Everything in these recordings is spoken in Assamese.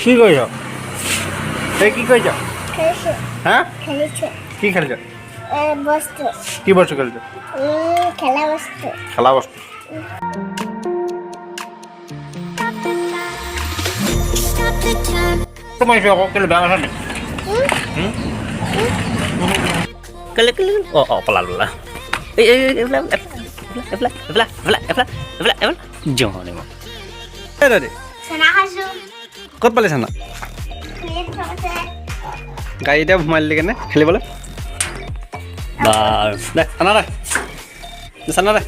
কি কৰিছ এই কি কৰিছ খেলিছো হা খেলিছো কি খেলিছ বস্তু কি বস্তু খেলিছ খেলা বস্তু খেলা বস্তু তোমার আকৌ কেলে বেয়া কথা নেকি কেলে কেলে পলালা এই এইবিলাক এইবিলাক এইবিলাক এইবিলাক এইবিলাক এইবিলাক এইবিলাক জহনে মই এই দাদি চানা খাইছো ক'ত পালে চানা গাড়ীতে সোমাই দিলি কেনে খেলিবলৈ বাৰ দে চানা দে চানা দে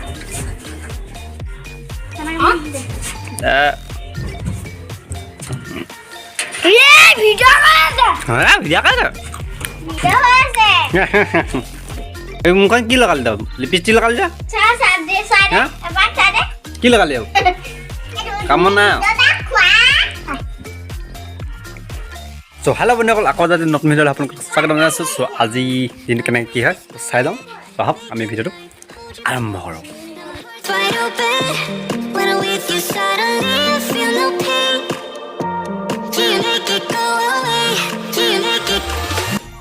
ভিডিও আছে হ্যাঁ ভিডিও আছে ভিডিও আছে এই মুখখন কি লগালি তই লিপষ্টিক লগালি যা চা চা দে চা দে এবাৰ চা দে কি লগালি আৰু কাম নাই চ' হেল্ল' বন্ধুসকল আকৌ যদি নতুন ভিডিঅ'লৈ আপোনালোকক স্বাগতম জনাইছোঁ চ' আজি দিনটো কেনেকৈ কি হয় চাই লওঁ চ' আহক আমি ভিডিঅ'টো আৰম্ভ কৰোঁ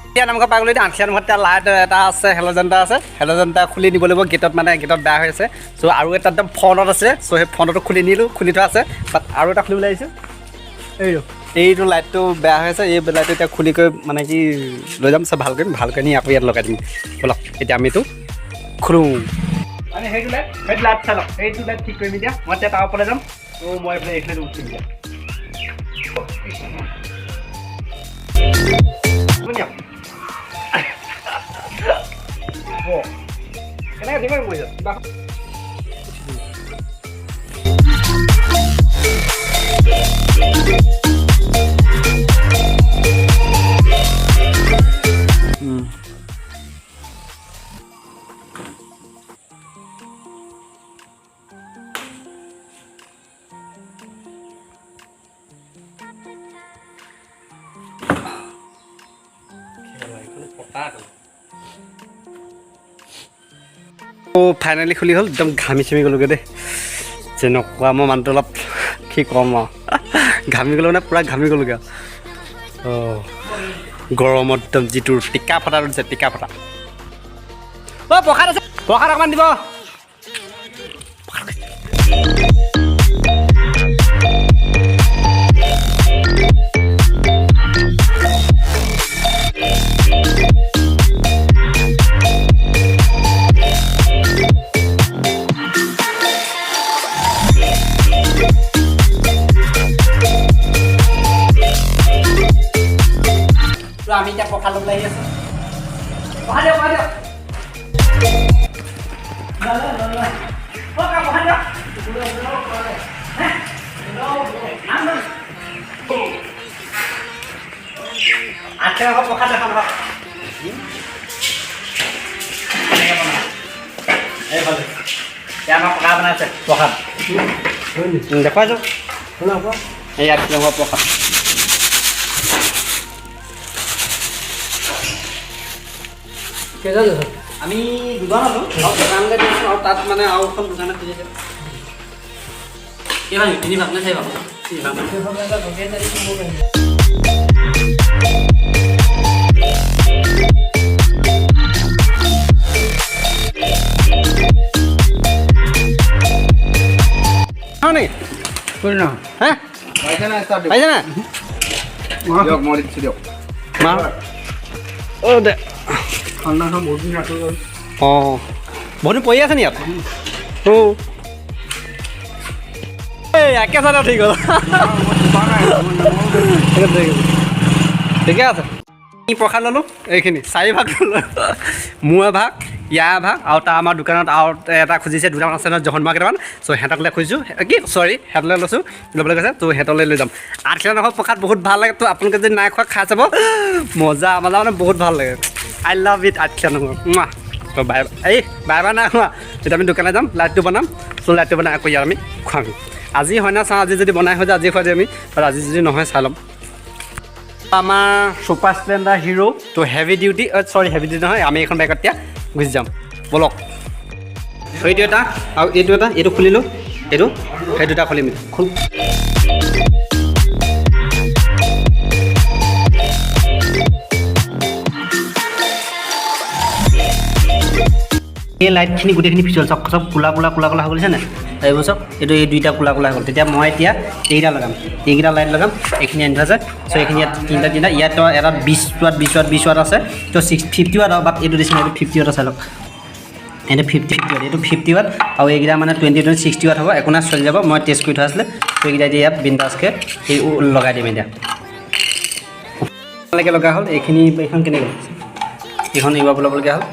এতিয়া নামঘৰ পাই গ'লো এতিয়া আঠখীয়া নামঘৰত এতিয়া লাইট এটা আছে হেল'জেন এটা আছে হেল'জেন এটা খুলি দিব লাগিব গেটত মানে গেটত বেয়া হৈ আছে চ' আৰু এটা একদম ফ্ৰণ্টত আছে চ' সেই ফ্ৰণ্টটো খুলি নিলোঁ খুলি থোৱা আছে বাট আৰু এটা খুলিবলৈ আহিছোঁ এইটো লাইটটো বেয়া হৈ আছে এই লাইটটো এতিয়া খুলি কৰি মানে কি লৈ যাম চব ভালকৈ নি আকৌ ইয়াত লগাই দিম ব'লক এতিয়া আমি এইটো খোলোঁ মানে সেইটো লাইট চাই লওক সেইটো লাইট ঠিক কৰিম এতিয়া মই এতিয়া তাৰ ওপৰলৈ যাম ত' মই এইফালে এইফালে উঠিম এতিয়া কেনেকৈ দিম মই ফাইনেলি খুলি হ'ল একদম ঘামি চামি গ'লোগৈ দেই যেনেকুৱা মই মানুহটো অলপ কি ক'ম আৰু ঘামি গ'লো মানে পূৰা ঘামি গ'লোগৈ আৰু গৰমত একদম যিটো টিকা ফটাটো দিছে টিকা ফটা প্ৰসাদ আছে প্ৰসাদ অকণমান দিব আমি এতিয়া প্ৰসাদ ল'বলৈ আহি আছোঁ প্ৰসাদ দিয়ক প্ৰসাদ দেখাম আমাৰ প্ৰসাদ বনাইছে প্ৰসাদ দেখুৱাইছোঁ ইয়াত প্ৰসাদ আমি দুজন আছোঁ আৰু দোকানলৈ দিছোঁ আৰু তাত মানে আৰু এখন দোকানত খুলিছে তিনি ভাগ নে চাৰি ভাগ নেকি হা পাইছে না মই দিছোঁ দিয়ক অ' দে অঁ বহুত দিন পৰি আছে নি ইয়াত এই একেচাতে ঠিক হ'ল ঠিকে আছে প্ৰসাদ ল'লোঁ এইখিনি 4 ভাগ ল'লোঁ মোৰ এভাগ ইয়াৰ এভাগ আৰু তাৰ আমাৰ দোকানত আৰু এটা খুজিছে দুটামান আছে নহয় জহন মাহ কেইটামান চ' সিহঁতকলৈ খুজিছোঁ কি চৰি সিহঁতলৈ লৈছোঁ ল'বলৈ কৈছে ত' সিহঁতলৈ লৈ যাম আঠখীয়া নামঘৰ প্ৰসাদ বহুত ভাল লাগে ত' আপোনালোকে যদি নাই খোৱা খাই চাব মজা মানে বহুত ভাল লাগে I love it আঠখীয়া namghar to' bye bye নাই খোৱা তেতিয়া আমি দোকানলৈ যাম লাইটটো বনাম চ' লাইটটো বনাই আকৌ ইয়াত আমি খুৱাম আজি হয় না চাওঁ আজি যদি বনাই হৈ যায় আজি খুৱাই দিম আমি আৰু আজি যদি নহয় চাই ল'ম আমাৰ ছুপাৰ স্প্লেণ্ডাৰ হিৰো ত' হেভি ডিউটি হেভি ডিউটি নহয় আমি এখন বাইকত এতিয়া গুচি যাম ব'লক এইটো এটা আৰু এইটো এটা এইটো খুলিলোঁ এইটো সেই দুটা খুলিম খোল এই লাইটখিনি গোটেইখিনি পিছল চব চব কোলা কোলা কোলা কোলা হৈ গৈছে নাই এইবোৰ চব এইটো এই দুইটা কোলা কোলা হৈ গ'ল তেতিয়া মই এতিয়া এইকেইটা লগাম এইকেইটা লাইট লগাম এইখিনি আনি থোৱা আছে চ' এইখিনি ইয়াত তিনিটা ইয়াত এটা 20 ৱাট আছে তো 50 ৱাট বাট এইটো দিছে এইটো 50 ৱাট আছে লওক এইটো 50 ৱাট এইটো 50 ৱাট আৰু এইকেইটা মানে 60 ৱাট হ'ব একো নাই চলি যাব মই টেষ্ট কৰি থোৱা আছিলে তো এইকেইটা এতিয়া ইয়াত বিন্দাছকৈ এই লগাই দিম এতিয়া লৈকে লগা হ'ল এইখিনি এইখন কেনেকৈ এইখন ইউৱা বলাবলগীয়া হ'ল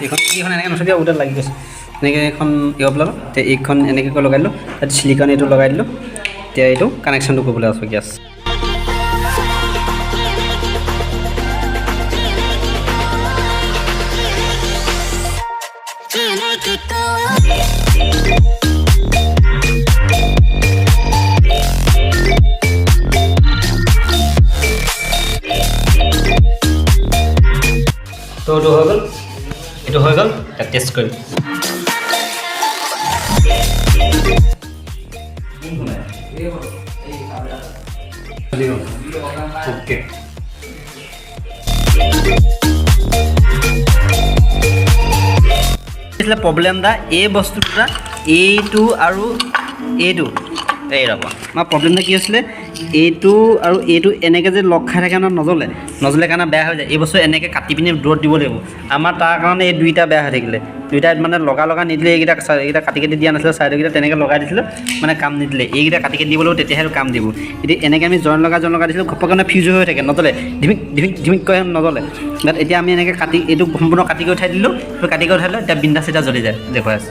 এইখন এনেকৈ নথৈ দিয়া উঠাত লাগি গৈছে এনেকৈ এখন ইউৱা বলালোঁ এতিয়া এইখন এনেকৈ লগাই দিলোঁ তাত চিলিকন এইটো লগাই দিলোঁ এতিয়া এইটো কানেকশ্যনটো কৰিবলৈ আছোঁ গেছ তো এইটো হৈ গ'ল এটা টেষ্ট কৰিম ওকে প্ৰব্লেম এটা এই বস্তু দুটা এইটো আৰু এইটো এই ৰ'ব আমাৰ প্ৰব্লেমটা কি হৈছিলে এইটো আৰু এইটো এনেকৈ যে লগ খাই থাকে মানে নজ্বলে কাৰণে বেয়া হৈ যায় এই বস্তু এনেকৈ কাটি পিনি দূৰত দিব লাগিব আমাৰ তাৰ কাৰণে এই দুইটা বেয়া হৈ থাকিলে দুইটা মানে লগা নিদিলে এইকেইটা কাটি দিয়া নাছিলে ছাইডৰকেইটা তেনেকৈ লগাই দিছিলোঁ মানে কাম নিদিলে এইকেইটা কাটি দিব লাগিব তেতিয়াহে কাম দিব এতিয়া এনেকৈ আমি জইন লগাই দিছিলোঁ ঘপককৈ মানে ফিউজ হৈ থাকে নজ্বলে ধিমিক কৈ নজ্বলে বাট এতিয়া আমি এনেকৈ কাটি এইটো সম্পূৰ্ণ কাটি কৰি উঠাই দিলোঁ এতিয়া বিন্দাছ এটা জ্বলি যায় দেখুৱাই আছে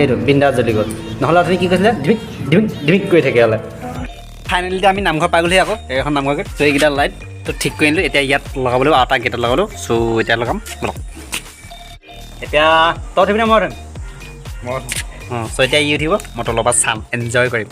এইটো বিন্দাছ জ্বলি গ'ল নহ'লে আপুনি কি কৈছিলে ধিমিক কৰি থাকে হ'লে ফাইনেলি আমি নামঘৰ পাই গ'লোহি আকৌ এখন নামঘৰকৈ চ' এইকেইটা লাইটটো ঠিক কৰি আনিলোঁ এতিয়া ইয়াত লগাব লাগিব আৰু এটা গেটত লগালোঁ চ' এতিয়া লগাম বলক এতিয়া তই উঠিবি নে মই উঠিম অঁ চ' এতিয়া ই উঠিব মই তলৰ পৰা চাম এনজয় কৰিম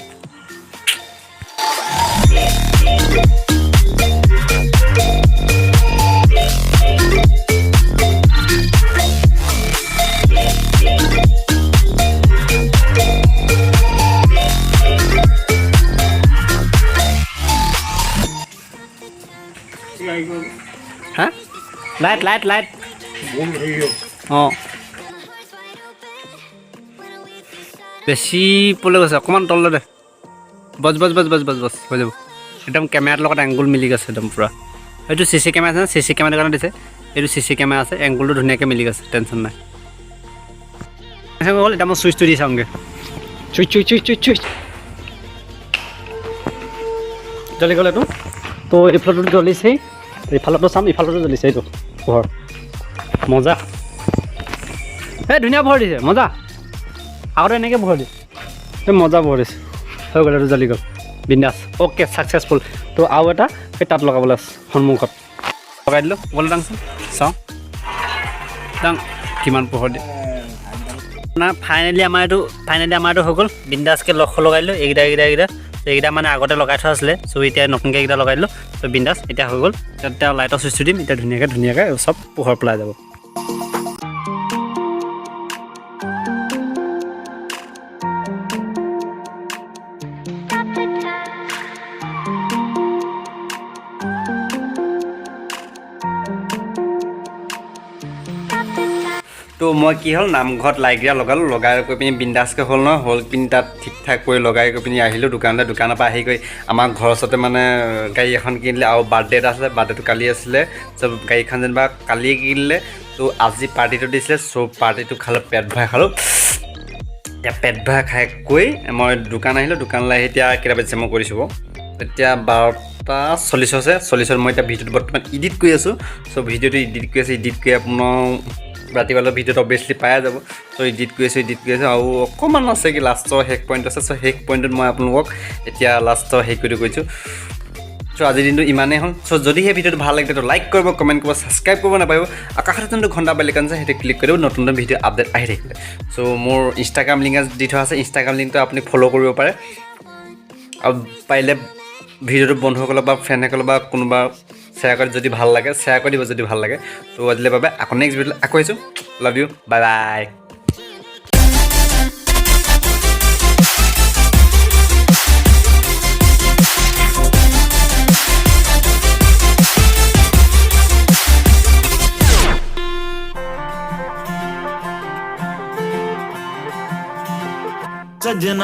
হা লাইট অঁ বেছি পলে গৈছে অকণমান তললৈ দে বছ হৈ যাব একদম কেমেৰাৰ লগত এংগুল মিলি গৈছে একদম পূৰা এইটো চি কেমেৰা আছে চি কেমেৰাৰ কাৰণে দিছে এইটো চি কেমেৰা আছে এংগুলটো ধুনীয়াকৈ মিলি গৈছে টেনশ্যন নাই হ'ল এতিয়া মই চুইচটো দি চাওঁগৈ চুইচ জ্বলি গ'ল এইটো তো এইফালতো জ্বলিছেই ইফালতো চাম ইফালতো জ্বলিছে এইটো পোহৰ মজা এই ধুনীয়া পোহৰ দিছে মজা আগতে এনেকৈ পোহৰ দিয়ে এই মজা পোহৰ দিছে হৈ গ'ল এইটো জ্বলি গ'ল বিন্দাছ অ'কে ছাকচেছফুল তো আৰু এটা সেই তাত লগাবলৈ আছে সন্মুখত লগাই দিলোঁ বল দাংচোন চাওঁ দাং কিমান পোহৰ দিয়ে না ফাইনেলি আমাৰ এইটো হৈ গ'ল বিন্দাছকৈ লগাই দিলোঁ এইকেইটা মানে আগতে লগাই থোৱা আছিলে চ' এতিয়া নতুনকৈ এইকেইটা লগাই দিলোঁ ত' বিন্দাছ এতিয়া হৈ গ'ল তেতিয়া লাইটৰ চুইচটো দিম এতিয়া ধুনীয়াকৈ চব পোহৰ পেলাই যাব তো মই কি হ'ল নামঘৰত লাইটকেইটা লগালোঁ লগাই কৰি পিনি বিন্দাছকৈ হ'ল নহয় হ'ল পিনি তাত ঠিক ঠাক কৰি লগাই কৰি পিনি আহিলোঁ দোকানৰ পৰা আহি কৰি আমাৰ ঘৰৰ ওচৰতে মানে গাড়ী এখন কিনিলে আৰু বাৰ্থডে এটা আছিলে বাৰ্থডেটো কালি আছিলে চব গাড়ীখন যেনিবা কালিয়ে কিনিলে তো আজি পাৰ্টিটো দিছিলে চ' পাৰ্টিটো খালোঁ পেট ভৰাই খালোঁ এতিয়া পেট ভৰাই খাই কৈ মই দোকান আহিলোঁ দোকানলৈ আহি এতিয়া কেইটা বাজিছে মই কৰিছোঁ এতিয়া 12:40 হৈছে 40 মই এতিয়া ভিডিঅ'টো বৰ্তমান এডিট কৰি আছোঁ চ' ভিডিঅ'টো এডিট কৰি আপোনাৰ ৰাতিপুৱালৈ ভিডিঅ'টো অভিয়াছলি পাই যাব চ' এডিট কৰি আছোঁ আৰু অকণমান আছে কি লাষ্টৰ শেষ পইণ্ট আছে চ' শেষ পইণ্টত মই আপোনালোকক এতিয়া লাষ্টৰ শেষ কৰি কৈছোঁ চ' আজিৰ দিনটো ইমানেই হ'ল চ' যদি সেই ভিডিঅ'টো ভাল লাগে তো লাইক কৰিব কমেণ্ট কৰিব ছাবস্ক্ৰাইব কৰিব নাপাব কাষতে যোনটো ঘণ্টা বেলেগ আছে সেইটো ক্লিক কৰি দিব নতুন ভিডিঅ' আপডেট আহি থাকিলে চ' মোৰ ইনষ্টাগ্ৰাম লিংক দি থোৱা আছে ইনষ্টাগ্ৰাম লিংকটো আপুনি ফ'ল' কৰিব পাৰে আৰু পাৰিলে ভিডিঅ'টো বন্ধুসকলক বা ফ্ৰেণ্ডসকলক বা কোনোবা শ্বেয়াৰ কৰি যদি ভাল লাগে শ্বেয়াৰ কৰি দিব যদি ভাল লাগে তো আজিলৈ বাবে আকৌ নেক্সট ভিডিঅ'ত আকৌ আহিছোঁ লাভ ইউ বাই বাই सजना